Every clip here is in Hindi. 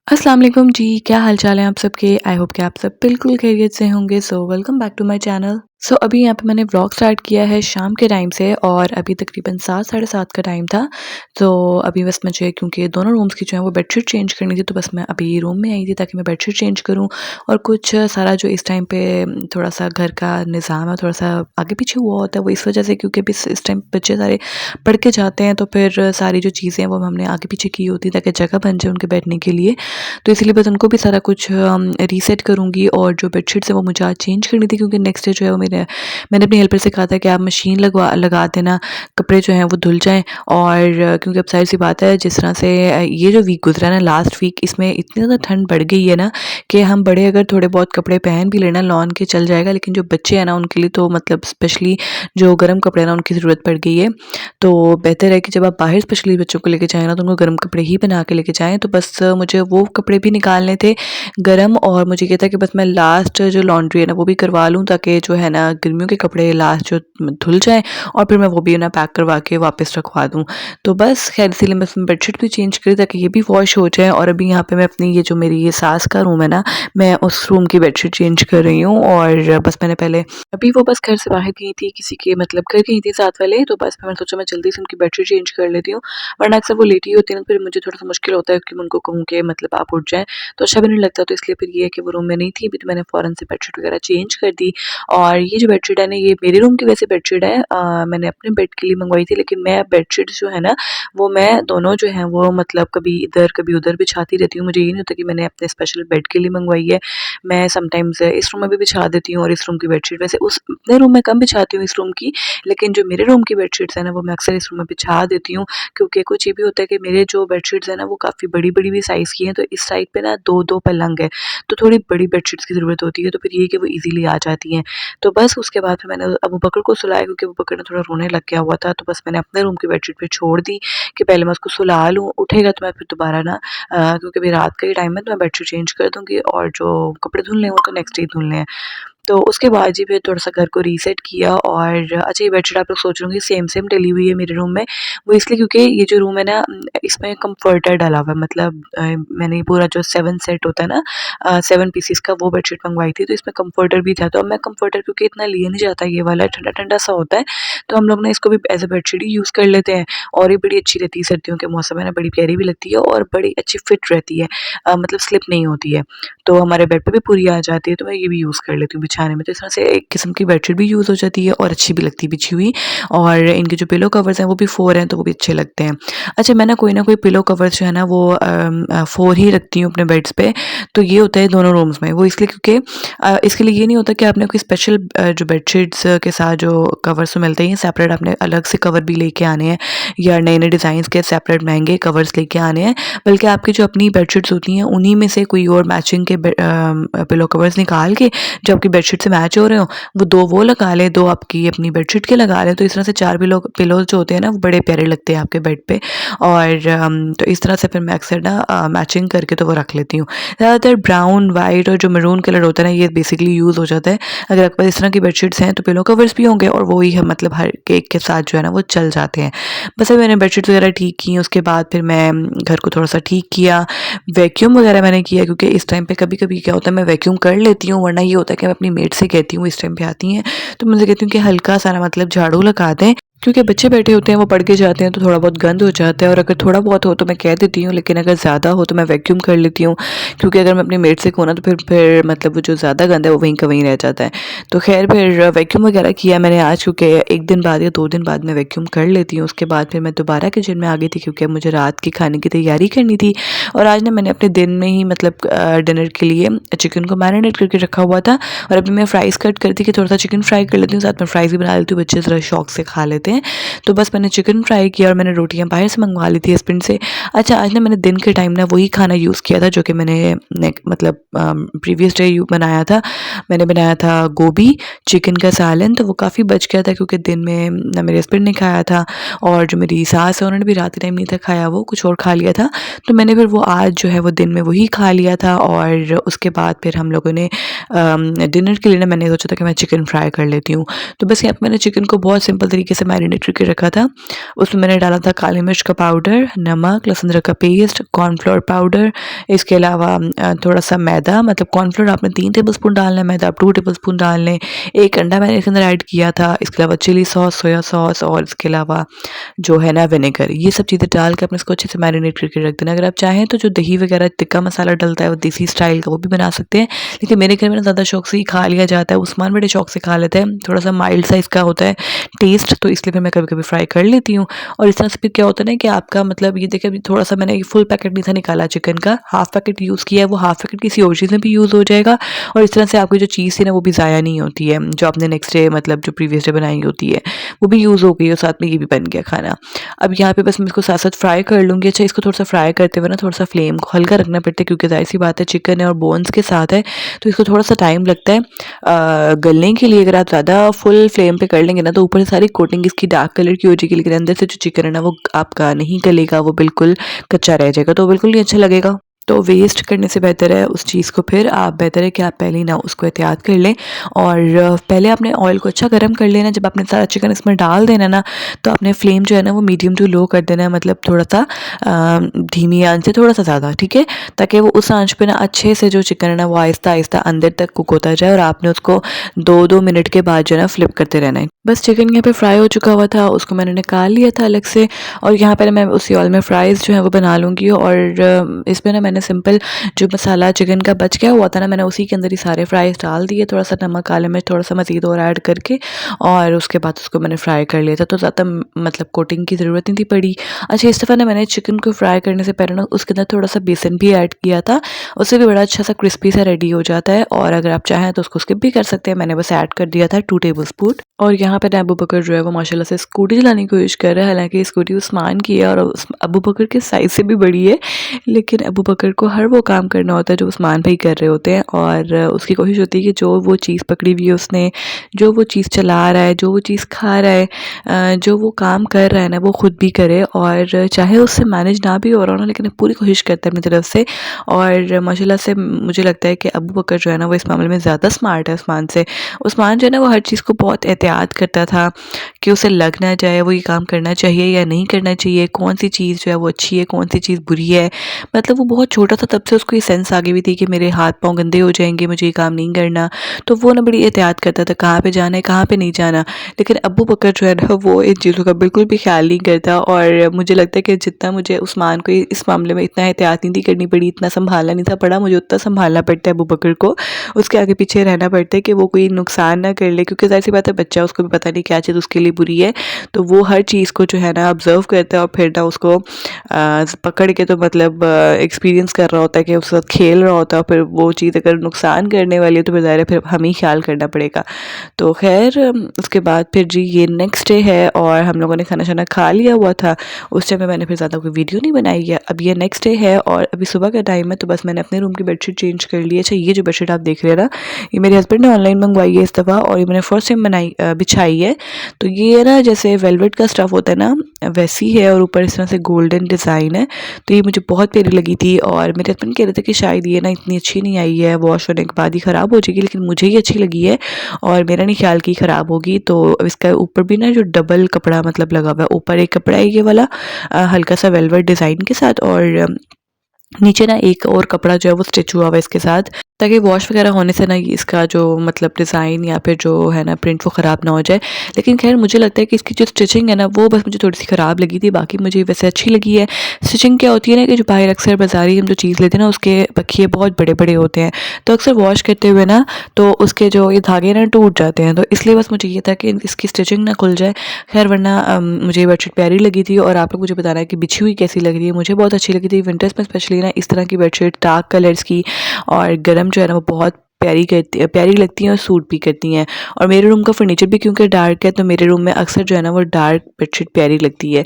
अस्सलाम वालेकुम जी, क्या हाल चाल है आप सबके? आई होप कि आप सब बिल्कुल खैरियत से होंगे। So welcome back to my channel. So अभी यहाँ पे मैंने व्लॉग स्टार्ट किया है शाम के टाइम से और अभी तकरीबन 7 साढ़े 7 का टाइम था। तो अभी बस मुझे क्योंकि दोनों रूम्स की जो है वो बेडशीट चेंज करनी थी, तो बस मैं अभी रूम में आई थी ताकि मैं बेडशीट चेंज करूँ और कुछ सारा जो इस टाइम पे थोड़ा-सा घर का निज़ाम है थोड़ा-सा आगे-पीछे हुआ होता है, वो इस वजह से क्योंकि अभी इस टाइम बच्चे सारे पढ़ के जाते हैं, तो फिर सारी जो चीज़ें हैं वो हमने आगे-पीछे की होती है ताकि जगह बन जाए उनके बैठने के लिए। तो इसीलिए बस उनको भी सारा कुछ रीसेट करूँगी और जो बेडशीट्स है वो मुझे आज चेंज करनी थी क्योंकि नेक्स्ट डे जो है वो मैंने अपनी हेल्पर से कहा था कि आप मशीन लगा देना, कपड़े जो हैं वो धुल जाएँ। और क्योंकि अब ज़ाहिर-सी बात है जिस तरह से ये जो वीक गुज़रा है ना लास्ट वीक, इसमें इतनी ज़्यादा ठंड बढ़ गई है ना कि हम बड़े अगर थोड़े बहुत कपड़े पहन भी लेना लॉन के चल जाएगा, लेकिन जो बच्चे हैं ना उनके लिए तो मतलब स्पेशली जो गर्म कपड़े हैं ना उनकी ज़रूरत पड़ गई है। तो बेहतर है कि जब आप बाहर स्पेशली बच्चों को लेके जाएँ ना तो उनको गर्म कपड़े ही पहना के लेके जाएँ। तो बस मुझे वो कपड़े भी निकालने थे गरम, और मुझे ये था कि बस मैं लास्ट जो लॉन्ड्री है ना वो भी करवा लूँ ताकि जो है ना गर्मियों के कपड़े लास्ट जो धुल जाएँ और फिर मैं वो भी ना पैक करवा के वापस रखवा दूँ। तो बस खैर इसीलिए बस मैं बेडशीट भी चेंज करी ताकि ये भी वॉश हो जाए। और अभी यहाँ पे मैं अपनी ये जो मेरी ये सास का रूम है ना, मैं उस रूम की बेडशीट चेंज कर रही हूँ। और बस मैंने पहले अभी वो बस घर से बाहर गई थी, किसी के मतलब घर गई थी साथ वाले, तो बस मैंने सोचा मैं जल्दी से उनकी बेडशीट चेंज कर लेती हूँ, वरना अक्सर वो लेटी होती है ना, फिर मुझे थोड़ा-सा मुश्किल होता है कि मैं उनको कहूँ कि मतलब आप उठ जाएँ, तो अच्छा भी नहीं लगता। तो इसलिए फिर ये है कि वो रूम में नहीं थी अभी, तो मैंने फ़ौरन से बेडशीट वगैरह चेंज कर दी। और ये जो बेडशीट है ना, ये मेरे रूम की वैसे बेडशीट है, मैंने अपने बेड के लिए मँगवाई थी, लेकिन मैं बेडशीट जो है ना, वो मैं दोनों जो हैं वो मतलब कभी इधर कभी उधर बिछाती रहती हूँ। मुझे ये नहीं होता कि मैंने अपने स्पेशल बेड के लिए मँगवाई है। मैं समटाइम्स इस रूम में भी बिछा देती हूँ और इस रूम की बेडशीट वैसे उस अपने रूम में कम बिछाती हूँ इस रूम की, लेकिन जो मेरे रूम की बेडशीट्स हैं ना, वो मैं अक्सर इस रूम में बिछा देती हूँ। क्योंकि कुछ ये भी होता है कि मेरे जो बेडशीट्स हैं ना, वो काफ़ी बड़ी-बड़ी भी साइज़ की हैं, तो इस साइड पे ना 2-2 पलंग है, तो थोड़ी बड़ी बेडशीट्स की ज़रूरत होती है, तो फिर ये है कि वो ईज़िली आ जाती हैं। तो बस उसके बाद फिर मैंने अबू बकर को सुलाया क्योंकि अबू बकर ना थोड़ा रोने लग गया हुआ था, तो बस मैंने अपने रूम की बेडशीट पे छोड़ दी कि पहले मैं उसको सुला लूँ, उठेगा तो मैं फिर दोबारा ना क्योंकि अभी रात का ही टाइम है, तो मैं बेडशीट चेंज कर दूँगी और जो कपड़े धुलने हैं वो तो नेक्स्ट डे ही धुलने हैं। तो उसके बाद जी फिर थोड़ा-सा घर को रीसेट किया। और अच्छा, ये बेडशीट आप लोग सोच रहे होंगे सेम-सेम डली हुई है मेरे रूम में। वो इसलिए क्योंकि ये जो रूम है ना, इसमें कम्फर्टर डला हुआ है, मतलब मैंने ये पूरा जो 7 सेट होता है ना, 7 पीसेस का, वो बेडशीट मँगवाई थी, तो इसमें कम्फर्टर भी था। तो अब मैं कम्फर्टर क्योंकि इतना लिया नहीं जाता, ये वाला ठंडा-ठंडा सा होता है, तो हम लोग ना इसको भी as a bedsheet he use कर लेते हैं। और ये बड़ी अच्छी रहती है, सर्दियों के मौसम है ना, बड़ी प्यारी भी लगती है और बड़ी अच्छी फिट रहती है, मतलब स्लिप नहीं होती है। तो हमारे बेड पे भी पूरी आ जाती है, तो मैं ये भी यूज़ कर लेती हूँ बिछाने में। तो इस तरह से एक किस्म की बेडशीट भी यूज़ हो जाती है और अच्छी भी लगती है बिछी हुई। और इनके जो पिलो कवर्स हैं वो भी 4 हैं, तो वो भी अच्छे लगते हैं। अच्छा, मैं ना कोई ना कोई पिलो कवर्स जो है ना वो 4 ही रखती हूँ अपने बेड्स पे, तो ये होता है दोनों रूम्स में। वो इसलिए क्योंकि इसके लिए ये नहीं होता कि आपने कोई स्पेशल जो बेडशीट्स के साथ जो कवर्स तो मिलते ही हैं सेपरेट, आपने अलग से कवर भी लेके आने हैं या नए-नए डिज़ाइन्स के सेपरेट महँगे कवर्स लेके आने हैं। बल्कि आपकी जो अपनी बेडशीट्स होती हैं उन्हीं में से कोई और मैचिंग के पिलो कवर्स निकाल के जो आपकी बेडशीट से मैच हो रहे हो, वो 2 वो लगा लें, 2 आपकी अपनी बेडशीट के लगा लें। तो इस तरह से 4 पिलोज़ जो होते हैं ना वो बड़े प्यारे लगते हैं आपके बेड पे। और तो इस तरह से फिर मैं अक्सर ना मैचिंग करके तो वो रख लेती हूँ। ज़्यादातर ब्राउन, वाइट और जो मैरून कलर होता है ना, ये बेसिकली यूज़ हो जाता है। अगर आपके पास इस तरह की बेडशीट्स हैं तो पिलो कवर्स भी होंगे और वो ही है, मतलब हर एक के साथ जो है ना वो चल जाते हैं। बस अभी मैंने बेडशीट्स वगैरह ठीक की, उसके बाद फिर मैं घर को थोड़ा-सा ठीक किया, वैक्यूम वगैरह मैंने किया क्योंकि इस टाइम पे कभी-कभी क्या होता है मैं वैक्यूम कर लेती हूँ, वरना ये होता है कि मैं अपनी मेड से कहती हूँ इस टाइम पे आती हैं, तो मैं उनसे कहती हूँ कि हल्का-सा ना मतलब झाड़ू लगा दें, क्योंकि बच्चे बैठे होते हैं वो पढ़ के जाते हैं तो थोड़ा बहुत गंद हो जाता है। और अगर थोड़ा बहुत हो तो मैं कह देती हूँ, लेकिन अगर ज़्यादा हो तो मैं वैक्यूम कर लेती हूँ, क्योंकि अगर मैं अपनी मेड से कहूँ ना तो फिर मतलब वो जो ज़्यादा गंद है वो वहीं का वहीं रह जाता है। तो खैर फिर वैक्यूम वगैरह किया मैंने आज, क्योंकि 1 दिन बाद या 2 दिन बाद मैं वैक्यूम कर लेती हूँ। उसके बाद फिर मैं दोबारा किचन में आ गई थी क्योंकि मुझे रात की खाने की तैयारी करनी थी। और आज ना मैंने अपने दिन में ही मतलब डिनर के लिए चिकन को मैरिनेट करके रखा हुआ था, और अभी मैं फ्राइज़ कट करती कि थोड़ा-सा चिकन फ्राई कर लेती हूँ, साथ में फ्राइज़ भी बना लेती हूँ, बच्चे ज़रा शौक से खा लेते हैं। तो बस मैंने चिकन फ्राई किया और मैंने रोटियाँ बाहर से मंगवा ली थी हस्बैंड से। अच्छा, आज ना मैंने दिन के टाइम ना वही खाना यूज़ किया था जो कि मैंने मतलब प्रीवियस डे बनाया था। मैंने बनाया था गोभी, चिकन का सालन, तो वो काफ़ी बच गया था क्योंकि दिन में ना मेरे हस्बैंड ने खाया था और जो मेरी सास है उन्होंने भी रात के टाइम नहीं था खाया, वो कुछ और खा लिया था। तो मैंने फिर वो आज जो है वो दिन में वही खा लिया था। और उसके बाद फिर हम लोगों ने डिनर के लिए ना मैंने सोचा था कि मैं चिकन फ्राई कर लेती हूँ। तो बस यहाँ पे मैंने चिकन को बहुत सिंपल तरीके से मैरिनेट करके रखा था। उसमें मैंने डाला था काली मिर्च का पाउडर, नमक, लहसुन अदरक का पेस्ट, कॉर्नफ्लोर पाउडर, इसके अलावा थोड़ा सा मैदा, मतलब कॉर्नफ्लोर आपने 3 टेबलस्पून डालना है, मैदा आप 2 टेबलस्पून डाल लें। 1 अंडा मैंने इसके अंदर ऐड किया था। इसके अलावा चिली सॉस, सोया सॉस और इसके अलावा जो है ना विनेगर, ये सब चीज़ें डाल के अपने इसको अच्छे से मैरिनेट करके रख देना। अगर आप चाहें तो जो दही वगैरह टिक्का मसाला डलता है वो देसी स्टाइल का, वो भी बना सकते हैं, लेकिन मेरे घर में ना ज़्यादा शौक से ही खा लिया जाता है। उस्मान बड़े शौक से खा लेते हैं, थोड़ा सा माइल्ड सा इसका होता है टेस्ट, तो इसलिए फिर मैं कभी कभी फ्राई कर लेती हूँ। और इस तरह से फिर क्या होता है ना कि आपका मतलब ये देखिए अभी थोड़ा सा मैंने फुल पैकेट नहीं था निकाला चिकन का, हाफ पैकेट यूज़ किया है, वो हाफ पैकेट किसी और चीज़ में भी यूज़ हो जाएगा और इस तरह से आपकी जो चीज़ थी ना वो भी ज़ाया नहीं होती है, जो आपने नेक्स्ट डे मतलब जो प्रीवियस डे बनाई होती है वो भी यूज़ हो गई और साथ में ये भी बन गया खाना। अब यहाँ पे बस मैं इसको साथ साथ फ्राई कर लूँगी। अच्छा, इसको थोड़ा सा फ्राई करते हुए ना थोड़ा सा फ्लेम को हल्का रखना पड़ता है, क्योंकि ज़ाहिर सी बात है चिकन है और बोन्स के साथ है, तो इसको थोड़ा सा टाइम लगता है गलने के लिए। अगर आप ज़्यादा फुल फ्लेम पे कर लेंगे ना तो ऊपर से सारी कोटिंग इसकी डार्क कलर की हो जाएगी, लेकिन अंदर से जो चिकन है ना वो आपका नहीं गलेगा, वो बिल्कुल कच्चा रह जाएगा, तो बिल्कुल नहीं अच्छा लगेगा। तो वेस्ट करने से बेहतर है उस चीज़ को, फिर आप बेहतर है कि आप पहले ही ना उसको एहतियात कर लें और पहले आपने ऑयल को अच्छा गर्म कर लेना। जब आपने सारा चिकन इसमें डाल देना ना तो आपने फ्लेम जो है ना वो मीडियम टू लो कर देना है, मतलब थोड़ा सा धीमी आंच से थोड़ा सा ज़्यादा, ठीक है, ताकि वो उस आंच पे ना अच्छे से जो चिकन है ना वो आहिस्ता आहिस्ता अंदर तक कुक होता जाए और आपने उसको 2-2 मिनट के बाद जो है ना फ्लिप करते रहना है। बस चिकन यहाँ पे फ्राई हो चुका हुआ था, उसको मैंने निकाल लिया था अलग से और यहाँ पर मैं उसी ऑयल में फ्राइज़ जो है वो बना लूँगी। और इसमें ना मैंने सिंपल जो मसाला चिकन का बच गया हुआ था ना, मैंने उसी के अंदर ही सारे फ्राइज़ डाल दिए, थोड़ा सा नमक, काली मिर्च, थोड़ा सा मज़ीद और ऐड करके और उसके बाद उसको मैंने फ्राई कर लिया था, तो ज़्यादा मतलब कोटिंग की ज़रूरत नहीं थी पड़ी। अच्छा, इस दफ़ा ना मैंने चिकन को फ्राई करने से पहले ना उसके अंदर थोड़ा सा बेसन भी ऐड किया था, उससे भी बड़ा अच्छा सा क्रिस्पी सा रेडी हो जाता है और अगर आप चाहें तो उसको स्किप भी कर सकते हैं। मैंने बस ऐड कर दिया था 2 टेबलस्पून। और यहाँ पे अबू बकर जो है वो माशाल्लाह से स्कूटी चलाने की कोशिश कर रहा है, हालांकि स्कूटी उस्मान की है और अबू बकर के साइज़ से भी बड़ी है, लेकिन अबू बकर को हर वो काम करना होता है जो उस्मान भाई कर रहे होते हैं और उसकी कोशिश होती है कि जो वो चीज़ पकड़ी हुई है उसने, जो वो चीज़ चला रहा है, जो वो चीज़ खा रहा है, जो वो काम कर रहा है ना वो खुद भी करे और चाहे उससे मैनेज ना भी हो रहा हो ना, लेकिन पूरी कोशिश करता है अपनी तरफ से। और माशाल्लाह से मुझे लगता है कि अबू बकर जो है ना वो इस मामले में ज़्यादा स्मार्ट है उस्मान से। उस्मान जो है ना वो हर चीज़ को बहुत एहतियात करता था कि उसे लग ना जाए वो ये काम करना चाहिए या नहीं करना चाहिए, कौन सी चीज़ जो है वो अच्छी है, कौन सी चीज़ बुरी है। मतलब वो बहुत छोटा था तब से उसको ये सेंस आ गई हुई थी कि मेरे हाथ पाँव गंदे हो जाएंगे, मुझे ये काम नहीं करना, तो वो ना बड़ी एहतियात करता था कहाँ पे जाना है, कहाँ पे नहीं जाना। लेकिन अबू बकर जो है ना वो इन चीज़ों का बिल्कुल भी ख्याल नहीं करता और मुझे लगता है कि जितना मुझे उस्मान को इस मामले में इतना एहतियात नहीं थी करनी पड़ी, इतना संभालना नहीं था पड़ा, मुझे उतना संभालना पड़ता है अबू बकर को, उसके आगे पीछे रहना पड़ता है कि वो कोई नुकसान ना कर ले, क्योंकि ज़ाहिर सी बात है बच्चा, उसको भी पता नहीं क्या चीज़ उसके लिए बुरी है, तो वो हर चीज़ को जो है ना ऑब्ज़र्व करता है और फिर ना उसको पकड़ के तो मतलब एक्सपीरियंस कर रहा होता है कि उसके साथ खेल रहा होता है, फिर वो चीज़ अगर नुकसान करने वाली है तो फिर ज़ाहिर है फिर हमें ही ख्याल करना पड़ेगा। तो खैर उसके बाद फिर जी ये नेक्स्ट डे है और हम लोगों ने खाना शाना खा लिया हुआ था। उस टाइम में मैंने फिर ज़्यादा कोई वीडियो नहीं बनाई है। अब ये नेक्स्ट डे है और अभी सुबह का टाइम है, तो बस मैंने अपने रूम की बेडशीट चेंज कर ली है। अच्छा, ये जो बेडशीट आप देख रहे हैं ना, ये मेरे हस्बैंड ने ऑनलाइन मंगवाई है इस दफ़ा और ये मैंने फर्स्ट टाइम बिछाई है। तो ये ना जैसे वेलवेट का स्टफ़ होता है ना वैसी है और ऊपर इस तरह से गोल्डन डिज़ाइन है, तो ये मुझे बहुत प्यारी लगी थी और मेरे हस्बैंड कह रहे थे कि शायद ये ना इतनी अच्छी नहीं आई है, वॉश होने के बाद ही ख़राब हो जाएगी, लेकिन मुझे ये अच्छी लगी है और मेरा नहीं ख्याल कि ख़राब होगी। तो इसका ऊपर भी ना जो डबल कपड़ा मतलब लगा हुआ है, ऊपर एक कपड़ा है ये वाला हल्का सा वेलवेट डिज़ाइन के साथ और नीचे ना एक और कपड़ा जो है वो स्टिच हुआ हुआ है इसके साथ, ताकि वॉश वगैरह होने से ना इसका जो मतलब डिज़ाइन या फिर जो है ना प्रिंट वो ख़राब ना हो जाए। लेकिन खैर मुझे लगता है कि इसकी जो स्टिचिंग है ना वो बस मुझे थोड़ी सी ख़राब लगी थी, बाकी मुझे वैसे अच्छी लगी है। स्टिचिंग क्या होती है ना कि जो बाहर अक्सर बाज़ारी हम जो चीज़ लेते हैं ना उसके पखिए बहुत बड़े बड़े होते हैं, तो अक्सर वॉश करते हुए ना तो उसके जो ये धागे ना टूट जाते हैं, तो इसलिए बस मुझे ये था कि इसकी स्टिचिंग ना खुल जाए। खैर वरना मुझे ये बेडशीट प्यारी लगी थी और आप लोग मुझे बताना है कि बिछी हुई कैसी लग रही है। मुझे बहुत अच्छी लगी थी, विंटर्स में स्पेशली ना इस तरह की बेडशीट डार्क कलर्स की और गर्म जो है ना वो बहुत प्यारी लगती हैं और सूट भी करती हैं। और मेरे रूम का फर्नीचर भी क्योंकि डार्क है तो मेरे रूम में अक्सर जो है ना वो डार्क बेडशीट प्यारी लगती है।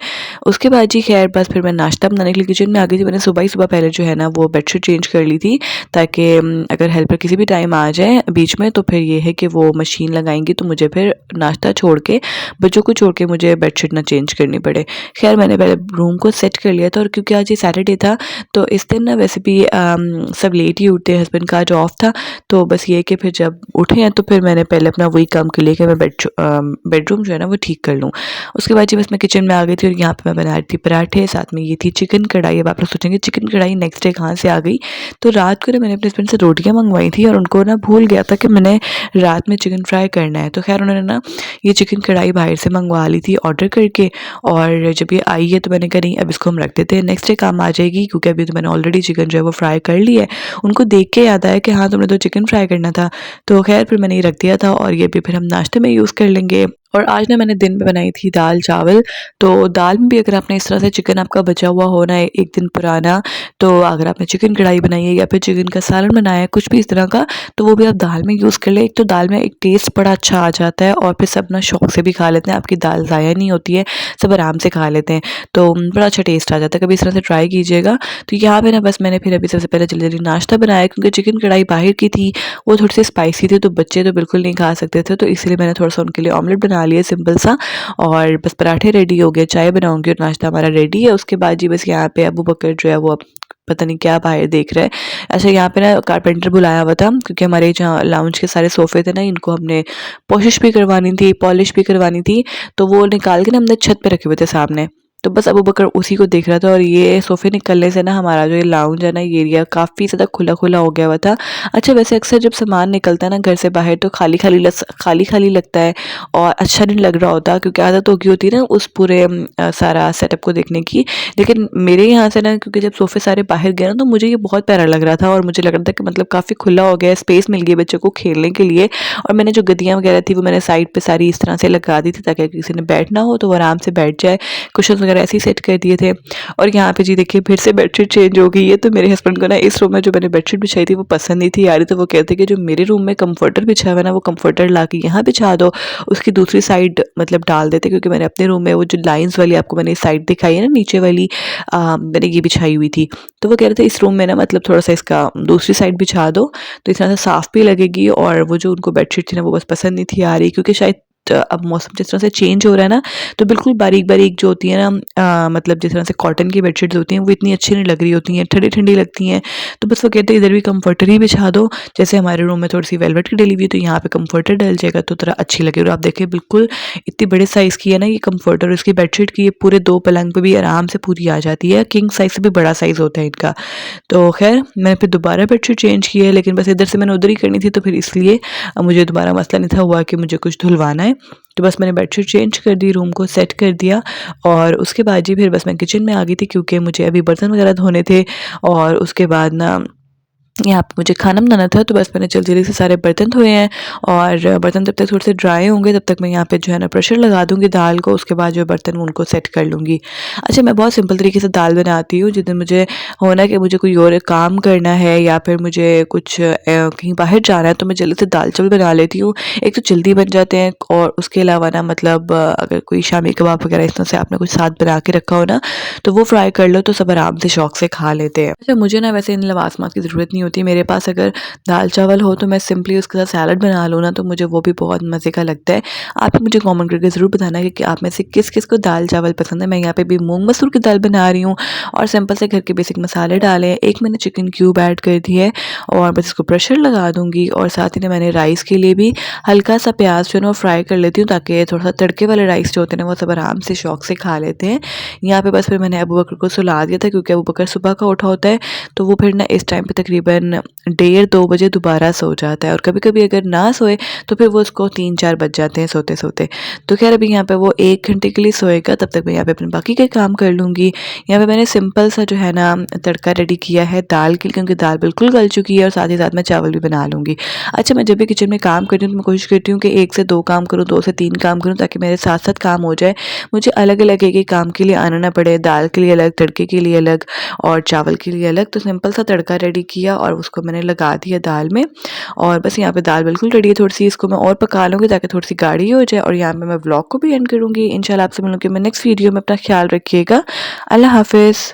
उसके बाद जी खैर बस फिर मैं नाश्ता बनाने के लिए किचन में आ गई थी। मैंने सुबह ही सुबह पहले जो है ना वो बेडशीट चेंज कर ली थी, ताकि अगर हेल्पर किसी भी टाइम आ जाए बीच में तो फिर ये है कि वो मशीन लगाएंगी तो मुझे फिर नाश्ता छोड़ के, बच्चों को छोड़ के मुझे बेडशीट ना चेंज करनी पड़े। खैर मैंने पहले रूम को सेट कर लिया था और क्योंकि आज ये सैटरडे था तो इस दिन ना वैसे भी सब लेट ही उठते हैं, हस्बैंड का आज ऑफ था, तो तो बस ये है कि फिर जब उठे हैं तो फिर मैंने पहले अपना वही काम कर लिया कि मैं बेडरूम जो है ना वो ठीक कर लूँ। उसके बाद जी बस मैं किचन में आ गई थी और यहाँ पे मैं बना रही थी पराठे, साथ में ये थी चिकन कढ़ाई। अब आप लोग सोचेंगे चिकन कढ़ाई नेक्स्ट डे कहाँ से आ गई? तो रात को ना मैंने अपने हस्बैंड से रोटियाँ मंगवाई थी और उनको ना भूल गया था कि मैंने रात में चिकन फ्राई करना है। तो खैर उन्होंने ना ये चिकन कढ़ाई बाहर से मंगवा ली थी ऑर्डर करके, और जब ये आई है तो मैंने कहा नहीं अब इसको हम रख देते हैं, नेक्स्ट डे काम आ जाएगी, क्योंकि अभी तो मैंने ऑलरेडी चिकन जो है वो फ्राई कर ली है। उनको देख के याद आया कि हाँ तुमने तो चिकन फ्राई करना था। तो खैर फिर मैंने ये रख दिया था और ये भी फिर हम नाश्ते में यूज़ कर लेंगे। और आज ना मैंने दिन में बनाई थी दाल चावल। तो दाल में भी अगर आपने इस तरह से चिकन आपका बचा हुआ हो ना एक दिन पुराना, तो अगर आपने चिकन कढ़ाई बनाई है या फिर चिकन का सालन बनाया है कुछ भी इस तरह का, तो वो भी आप दाल में यूज़ कर लें। एक तो दाल में एक टेस्ट बड़ा अच्छा आ जाता है और फिर सब ना शौक से भी खा लेते हैं, आपकी दाल ज़ाया नहीं होती है, सब आराम से खा लेते हैं। तो बड़ा अच्छा टेस्ट आ जाता है, कभी इस तरह से ट्राई कीजिएगा। तो यहाँ पे ना बस मैंने फिर अभी सबसे पहले जल्दी जल्दी नाश्ता बनाया, क्योंकि चिकन कढ़ाई बाहर की थी, वो थोड़ी सी स्पाइसी थी तो बच्चे तो बिल्कुल नहीं खा सकते थे, तो इसलिए मैंने थोड़ा सा उनके लिए ऑमलेट बना लिया सिंपल सा। और बस पराठे रेडी हो गए, चाय बनाऊंगी और नाश्ता हमारा रेडी है। उसके बाद जी बस यहाँ पे अबू बकर जो है वो अब पता नहीं क्या बाहर देख रहा है। अच्छा यहाँ पे ना कारपेंटर बुलाया हुआ था, क्योंकि हमारे जहाँ लाउंज के सारे सोफे थे ना, इनको हमने पोशिश भी करवानी थी, पॉलिश भी करवानी थी, तो वो निकाल के ना हमने छत पे रखे हुए थे सामने। तो बस अबू बकर उसी को देख रहा था, और ये सोफे निकलने से ना हमारा जो ये लाउंज है ना, ये एरिया काफ़ी ज़्यादा खुला खुला हो गया हुआ था। अच्छा वैसे अक्सर जब सामान निकलता है ना घर से बाहर तो खाली खाली खाली लगता है और अच्छा नहीं लग रहा होता, क्योंकि आदत हो गई होती है ना उस पूरे सारा सेटअप को देखने की। लेकिन मेरे यहाँ से ना, क्योंकि जब सोफे सारे बाहर गए ना, तो मुझे ये बहुत प्यारा लग रहा था और मुझे लग रहा था कि मतलब काफ़ी खुला हो गया, स्पेस मिल गई बच्चों को खेलने के लिए। और मैंने जो गद्दियाँ वगैरह थी वो मैंने साइड पे सारी इस तरह से लगा दी थी, ताकि किसी ने बैठना हो तो वो आराम से बैठ जाए। कुशन वगैरह ऐसे ही सेट कर दिए थे। और यहाँ पे जी देखिए फिर से बेडशीट चेंज हो गई है। तो मेरे हस्बैंड को ना इस रूम में जो मैंने बेडशीट बिछाई थी वो पसंद नहीं थी आ रही, तो वो कहते कि जो मेरे रूम में कंफर्टर बिछा हुआ है ना, वो कंफर्टर ला के यहाँ बिछा दो, उसकी दूसरी साइड मतलब डाल देते, क्योंकि मैंने अपने रूम में वो जो लाइंस वाली आपको मैंने साइड दिखाई है ना नीचे वाली, मैंने ये बिछाई हुई थी। तो वो कह रहे थे इस रूम में ना मतलब थोड़ा सा इसका दूसरी साइड बिछा दो, तो इस तरह से साफ भी लगेगी। और वो जो उनको बेडशीट थी ना वो बस पसंद नहीं थी आ रही, क्योंकि शायद अब मौसम जिस तरह से चेंज हो रहा है ना, तो बिल्कुल बारीक बारीक जो होती है ना, मतलब जिस तरह से कॉटन की बेडशीट्स होती हैं वो इतनी अच्छी नहीं लग रही होती हैं, ठंडी ठंडी लगती हैं। तो बस वो कहते हैं इधर भी कंफर्टर ही बिछा दो, जैसे हमारे रूम में थोड़ी सी वेलवेट की डली हुई है तो यहाँ पे कंफर्टर डल जाएगा तो थोड़ा अच्छी लगेगी। और आप देखिए बिल्कुल इतनी बड़े साइज़ की है ना ये कंफर्टर, इसकी बेडशीट की ये पूरे 2 पलंग पे भी आराम से पूरी आ जाती है, किंग साइज़ से भी बड़ा साइज़ होता है इनका। तो खैर मैंने फिर दोबारा बेडशीट चेंज की है, लेकिन बस इधर से मैंने उधर ही करनी थी, तो फिर इसलिए मुझे दोबारा मसला नहीं था हुआ कि मुझे कुछ धुलवाना है। तो बस मैंने बेडशीट चेंज कर दी, रूम को सेट कर दिया, और उसके बाद जी फिर बस मैं किचन में आ गई थी, क्योंकि मुझे अभी बर्तन वगैरह धोने थे। और उसके बाद ना यहाँ पे मुझे खाना बनाना था, तो बस मैंने जल्दी-जल्दी से सारे बर्तन धोए हैं। और बर्तन जब तक थोड़े से ड्राई होंगे तब तक मैं यहाँ पे जो है ना प्रेशर लगा दूँगी दाल को, उसके बाद जो बर्तन उनको सेट कर लूँगी। अच्छा मैं बहुत सिंपल तरीके से दाल बनाती हूँ, जिस दिन मुझे होना कि मुझे कोई और काम करना है या फिर मुझे कुछ कहीं बाहर जाना है, तो मैं जल्दी से दाल चावल बना लेती हूँ। एक तो जल्दी बन जाते हैं, और उसके अलावा ना मतलब अगर कोई शामी कबाब वगैरह इस तरह से आपने कुछ साथ बना के रखा हो ना, तो वो फ्राई कर लो तो सब आराम से शौक से खा लेते हैं। अच्छा मुझे ना वैसे इन लवाज़मात की ज़रूरत नहीं होती, मेरे पास अगर दाल चावल हो तो मैं सिंपली उसके साथ सैलड बना लूँ ना, तो मुझे वो भी बहुत मज़े का लगता है। आप मुझे कमेंट करके ज़रूर बताना कि आप में से किस किस को दाल चावल पसंद है। मैं यहाँ पे भी मूंग मसूर की दाल बना रही हूँ, और सिंपल से घर के बेसिक मसाले डाले हैं। एक मैंने चिकन क्यूब ऐड कर दी है, और बस इसको प्रेशर लगा दूँगी। और साथ ही ना मैंने राइस के लिए भी हल्का सा प्याज जो है ना वो फ्राई कर लेती हूँ, ताकि थोड़ा सा तड़के वाले राइस जो होते हैं ना वो सब आराम से शौक से खा लेते हैं। यहाँ पे बस फिर मैंने अबू बकर को सुला दिया था, क्योंकि अबू बकर सुबह का उठा होता है, तो वो फिर ना इस टाइम पे तकरीबन 1:30-2 बजे दोबारा सो जाता है। और कभी कभी अगर ना सोए तो फिर वो उसको 3-4 बज जाते हैं सोते सोते। तो खैर अभी यहाँ पे वो 1 घंटे के लिए सोएगा, तब तक मैं यहाँ पे अपने बाकी के काम कर लूँगी। यहाँ पे मैंने सिंपल सा जो है ना तड़का रेडी किया है दाल के लिए, क्योंकि दाल बिल्कुल गल चुकी है, और साथ ही साथ मैं चावल भी बना लूँगी। अच्छा मैं जब भी किचन में काम करती हूँ तो मैं कोशिश करती हूँ कि 1 से 2 काम करूँ, 2 से 3 काम करूँ, ताकि मेरे साथ साथ काम हो जाए, मुझे अलग अलग एक एक काम के लिए आना ना पड़े, दाल के लिए अलग, तड़के के लिए अलग और चावल के लिए अलग। तो सिंपल सा तड़का रेडी किया और उसको मैंने लगा दिया दाल में, और बस यहाँ पे दाल बिल्कुल रेडी है। थोड़ी सी इसको मैं और पका लूँगी ताकि थोड़ी सी गाढ़ी हो जाए, और यहाँ पे मैं व्लॉग को भी एंड करूँगी। इंशाल्लाह आपसे मिलूँगी मैं नेक्स्ट वीडियो में। अपना ख्याल रखिएगा। अल्लाह हाफिज़।